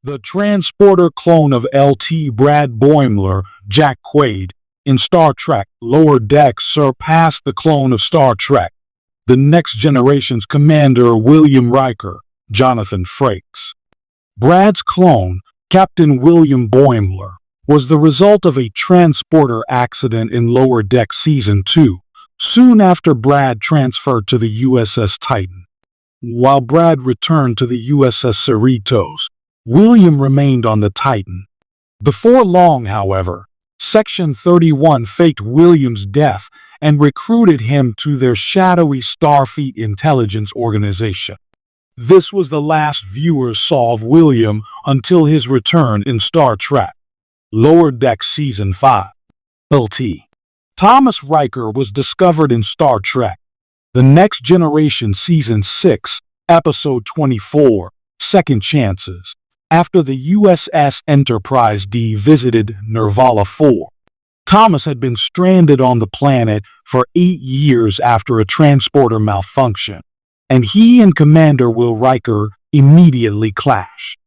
The transporter clone of LT Brad Boimler, Jack Quaid, in Star Trek Lower Decks surpassed the clone of Star Trek The Next Generation's commander William Riker, Jonathan Frakes. Brad's clone, Captain William Boimler, was the result of a transporter accident in Lower Decks Season 2, soon after Brad transferred to the USS Titan. While Brad returned to the USS Cerritos, William remained on the Titan. Before long, however, Section 31 faked William's death and recruited him to their shadowy Starfleet intelligence organization. This was the last viewers saw of William until his return in Star Trek Lower Decks Season 5. LT. Thomas Riker was discovered in Star Trek The Next Generation Season 6, Episode 24, Second Chances, after the USS Enterprise D visited Nervala 4. Thomas had been stranded on the planet for 8 years after a transporter malfunction, and he and Commander Will Riker immediately clashed.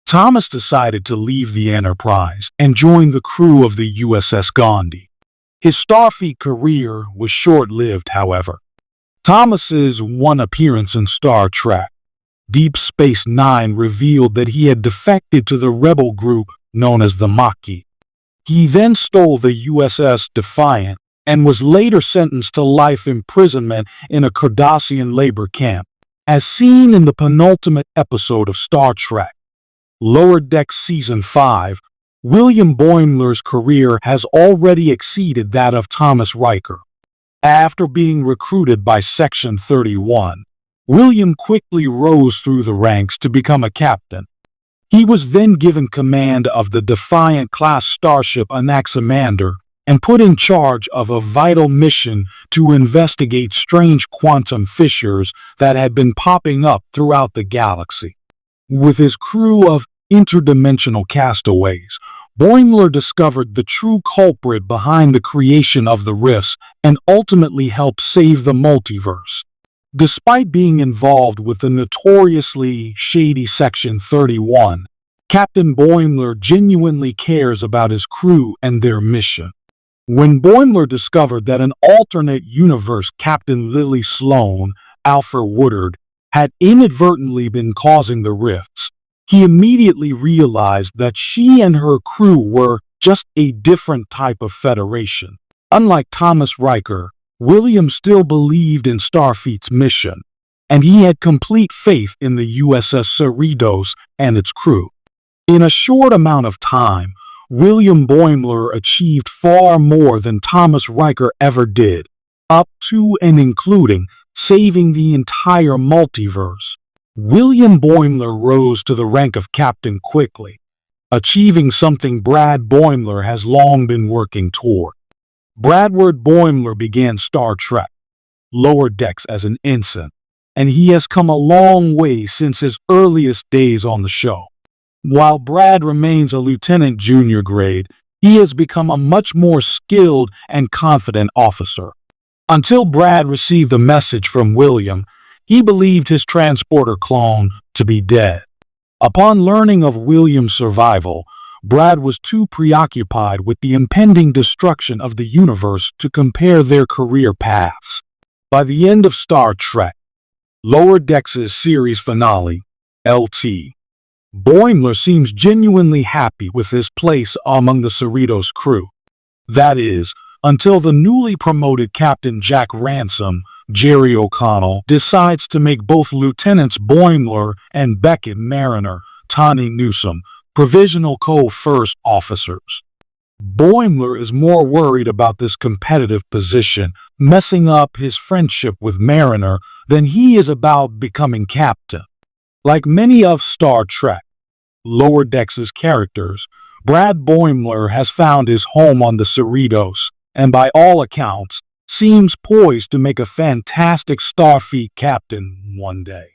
Thomas decided to leave the Enterprise and join the crew of the USS Gandhi. His Starfleet career was short-lived, however. Thomas's one appearance in Star Trek Deep Space Nine revealed that he had defected to the rebel group known as the Maquis. He then stole the USS Defiant and was later sentenced to life imprisonment in a Cardassian labor camp, as seen in the penultimate episode of Star Trek Lower Decks Season 5. William Boimler's career has already exceeded that of Thomas Riker. After being recruited by Section 31, William quickly rose through the ranks to become a captain. He was then given command of the Defiant-class starship Anaximander and put in charge of a vital mission to investigate strange quantum fissures that had been popping up throughout the galaxy. With his crew of interdimensional castaways, Boimler discovered the true culprit behind the creation of the rifts and ultimately helped save the multiverse. Despite being involved with the notoriously shady Section 31, Captain Boimler genuinely cares about his crew and their mission. When Boimler discovered that an alternate universe Captain Lily Sloan, Alfred Woodard, had inadvertently been causing the rifts, he immediately realized that she and her crew were just a different type of federation. Unlike Thomas Riker, William still believed in Starfleet's mission, and he had complete faith in the USS Cerritos and its crew. In a short amount of time, William Boimler achieved far more than Thomas Riker ever did, up to and including saving the entire multiverse. William Boimler rose to the rank of captain quickly, achieving something Brad Boimler has long been working toward. Bradward Boimler began Star Trek Lower Decks as an ensign, and he has come a long way since his earliest days on the show. While Brad remains a lieutenant junior grade, he has become a much more skilled and confident officer. Until Brad received a message from William, he believed his transporter clone to be dead. Upon learning of William's survival, Brad was too preoccupied with the impending destruction of the universe to compare their career paths. By the end of Star Trek Lower Decks' series finale, LT, Boimler seems genuinely happy with his place among the Cerritos crew. That is, until the newly promoted Captain Jack Ransom, Jerry O'Connell, decides to make both Lieutenants Boimler and Beckett Mariner, Tawny Newsome, provisional co-first officers. Boimler is more worried about this competitive position messing up his friendship with Mariner than he is about becoming captain. Like many of Star Trek Lower Decks' characters, Brad Boimler has found his home on the Cerritos, and by all accounts, seems poised to make a fantastic Starfleet captain one day.